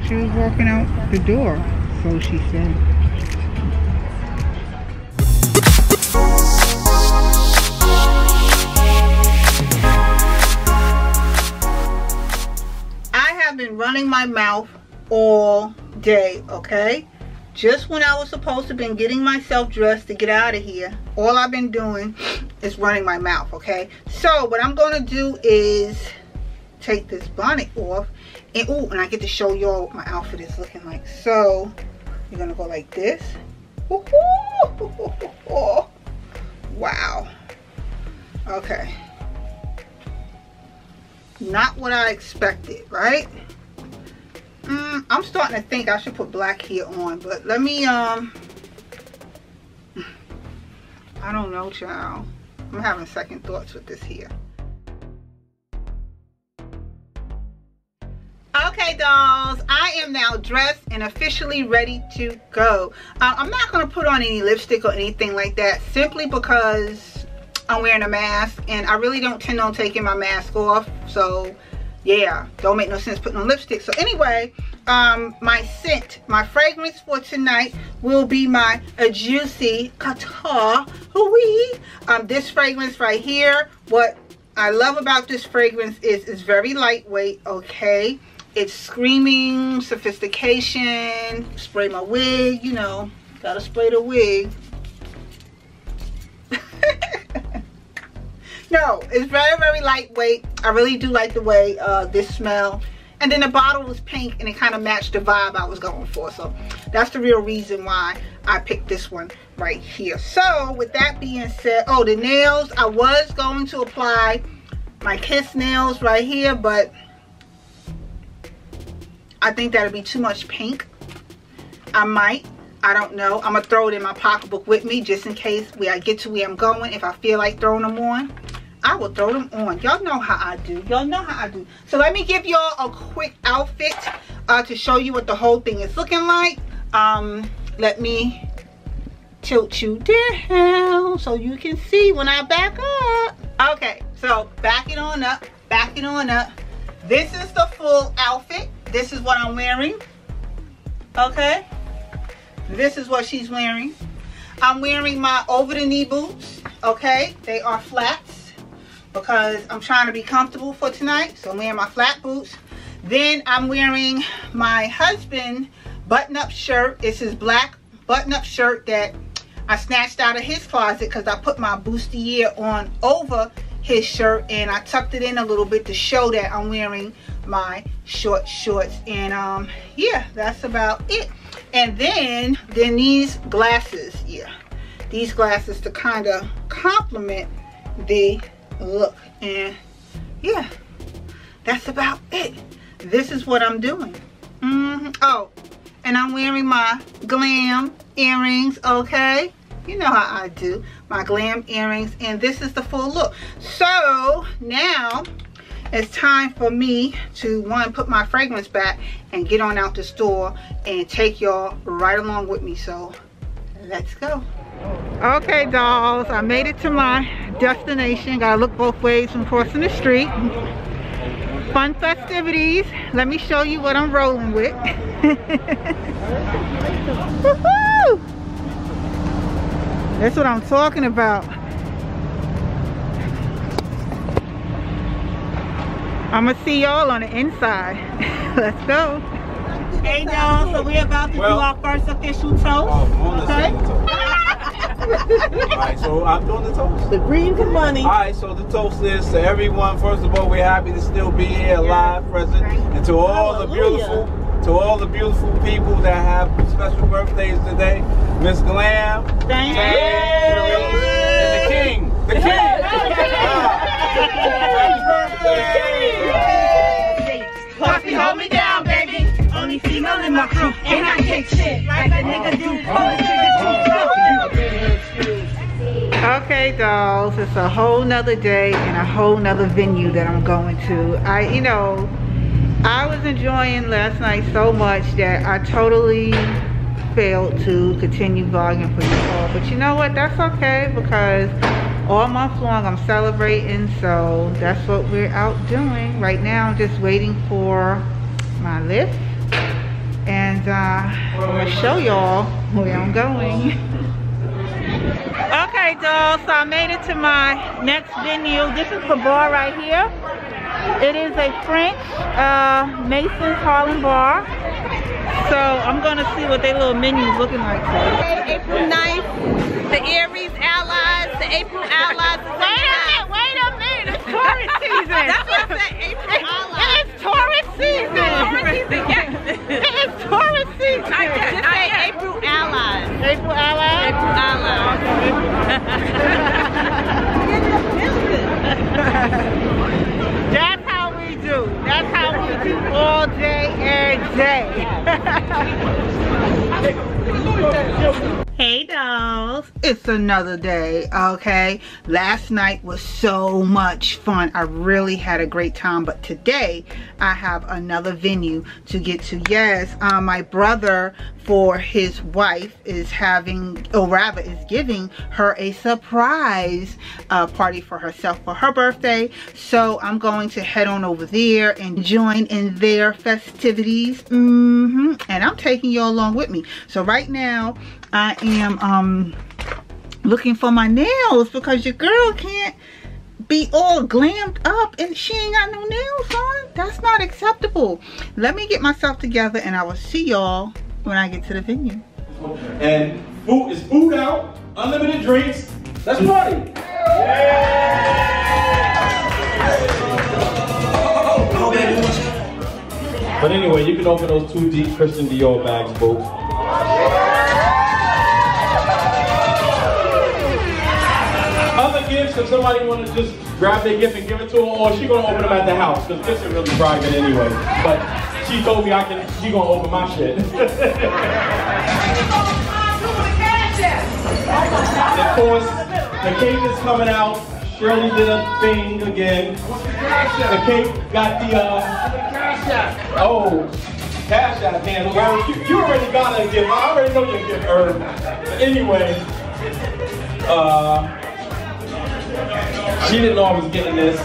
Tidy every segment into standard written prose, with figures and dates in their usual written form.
thought she was walking out the door, so she said. I have been running my mouth all day, okay? Just when I was supposed to have been getting myself dressed to get out of here, all I've been doing is running my mouth, okay? So what I'm going to do is take this bonnet off, and ooh, and I get to show y'all what my outfit is looking like. So you're going to go like this. Wow. Okay. Not what I expected, right? I'm starting to think I should put black here on, but let me, I don't know, child. I'm having second thoughts with this here. Okay, dolls, I am now dressed and officially ready to go. I'm not going to put on any lipstick or anything like that, simply because I'm wearing a mask, and I really don't tend on taking my mask off, so yeah, don't make no sense putting on lipstick. So anyway, my scent, my fragrance for tonight will be my Juicy Couture. This fragrance right here, what I love about this fragrance is it's very lightweight, okay? It's screaming sophistication. Spray my wig, you know, gotta spray the wig. No, it's very, very lightweight. I really do like the way this smell. And then the bottle was pink and it kind of matched the vibe I was going for. So that's the real reason why I picked this one right here. So with that being said, oh, the nails, I was going to apply my Kiss nails right here, but I think that'll be too much pink. I might. I don't know. I'm going to throw it in my pocketbook with me just in case when I get to where I'm going. If I feel like throwing them on, I will throw them on. Y'all know how I do. Y'all know how I do. So let me give y'all a quick outfit to show you what the whole thing is looking like. Let me tilt you down so you can see when I back up. Okay, so back it on up. Back it on up. This is the full outfit. This is what I'm wearing. Okay. This is what she's wearing. I'm wearing my over-the-knee boots. Okay. They are flats, because I'm trying to be comfortable for tonight. So I'm wearing my flat boots. Then I'm wearing my husband button-up shirt. It's his black button-up shirt that I snatched out of his closet because I put my bustier on over his shirt, and I tucked it in a little bit to show that I'm wearing my short shorts. And yeah, that's about it. And then these glasses, yeah, these glasses to kind of complement the look. And yeah, that's about it. This is what I'm doing. Oh, and I'm wearing my GLAM earrings, okay? You know how I do, my GLAM earrings. And this is the full look. So now it's time for me to, one, put my fragrance back and get on out the store and take y'all right along with me. So let's go. Okay, dolls, I made it to my destination. Gotta look both ways when crossing the street. Fun festivities. Let me show you what I'm rolling with. Woohoo! That's what I'm talking about. I'm gonna see y'all on the inside. Let's go. Hey, dolls, so we're about to do our first official toast. Okay. Alright, so I'm doing the toast. The green to money. Alright, so the toast is to everyone. First of all, we're happy to still be here alive, present, and to all the beautiful people that have special birthdays today. Miss GLAM, thank you, and the king. Happy birthday! Puffy, hold me down, baby. Only female in my crew, and I kick shit like a nigga do. Okay, dolls, it's a whole nother day and a whole nother venue that I'm going to. I was enjoying last night so much that I totally failed to continue vlogging for you all. But you know what? That's okay, because all month long I'm celebrating, so that's what we're out doing. Right now I'm just waiting for my lift and I'm gonna show y'all where I'm going. Okay, dolls, so I made it to my next venue. This is the bar right here. It is a French Mason's Harlem bar. So I'm gonna see what their little menu's looking like. April 9th, the Aries allies, the April allies. Wait a minute, it's tourist season. That's what I said, April allies. It's tourist season. Tourist season, yes. It's tourist season. Just say April allies. April allies? April allies. That's how we do. That's how we do all day, every day. Hey dolls, it's another day, okay? Last night was so much fun. I really had a great time, but today I have another venue to get to. Yes, my brother, for his wife, is having, or rather is giving her a surprise party for herself for her birthday. So I'm going to head on over there and join in their festivities. And I'm taking you along with me. So right now I am looking for my nails because your girl can't be all glammed up and she ain't got no nails on. That's not acceptable. Let me get myself together and I will see y'all when I get to the venue. And food is food out, unlimited drinks. Let's party. But anyway, you can open those 2 deep Christian Dior bags, boo. Other gifts, if somebody want to just grab their gift and give it to her, or she gonna open them at the house, because gifts are really private anyway. But she told me she gonna open my shit. Of course, the cake is coming out. Shirley did a thing again. The cake got the cash app, man. Well, you already got a gift. I already know your gift, Herb. But anyway, she didn't know I was getting this.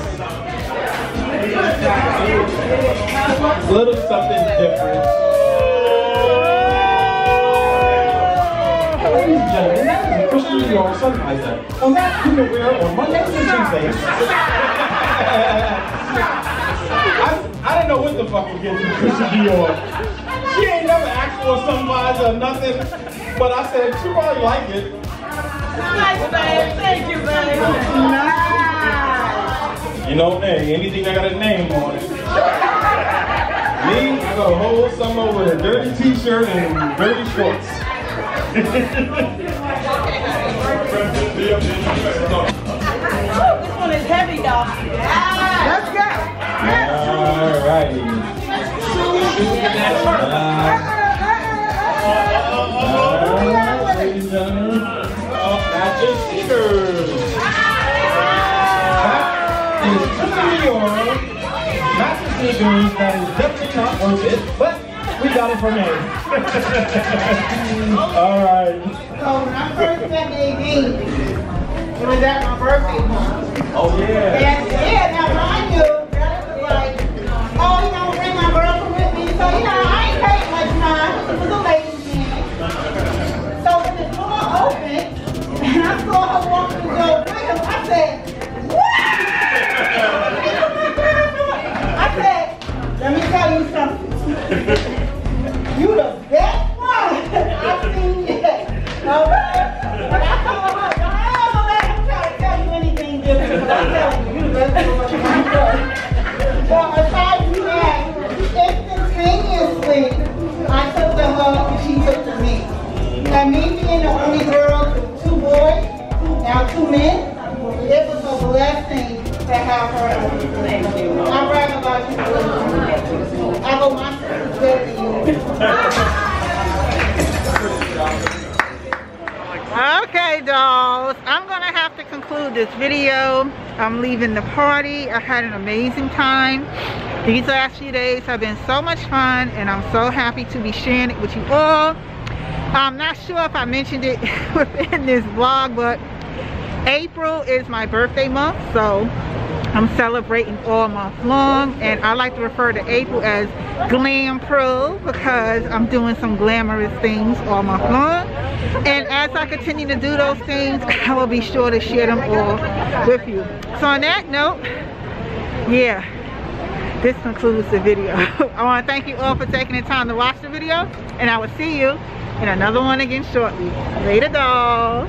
A little something different. Ladies and gentlemen, that is a Christian Dior sunglasser. On that you can wear on Mondays and Tuesdays. I didn't know what the fuck was getting Christian Dior. She ain't never asked for a sunglasser or nothing, but I said she probably like it. Nice, babe. Thank you, babe. You know, hey, anything that got a name on it. Me, I got a whole summer with a dirty t-shirt and dirty shorts. This one is heavy, y'all. Let's go. Alrighty. That's just sneakers. Not the sneakers, that is definitely not worth it, but we got it from him. Alright. So when I first met Nadine, it was at my birthday month. Oh yeah. And now mind you, that was like, oh, you know, bring my girlfriend with me. So, you know, I ain't paid much time. It was a ladies' man. So when the door opened, and I saw her walk through the door with him, I said, what? I said, let me tell you something. You the best one I've seen yet. Alright? But I told her, don't ever let him try to tell you anything different. But I'm telling you, you the best one I've seen. Well, aside from that, instantaneously, I took to her and she took to me. And me being the only girl to 2 boys, now 2 men, it was a blessing to have her. Thank you. I brag about you. I go, my sister's better than you. Okay, dolls. I'm going to have to conclude this video. I'm leaving the party. I had an amazing time. These last few days have been so much fun, and I'm so happy to be sharing it with you all. I'm not sure if I mentioned it within this vlog, but April is my birthday month, so I'm celebrating all month long, and I like to refer to April as Glam Pro because I'm doing some glamorous things all month long. And as I continue to do those things, I will be sure to share them all with you. So on that note, yeah, this concludes the video. I want to thank you all for taking the time to watch the video, and I will see you in another one again shortly. Later, dolls.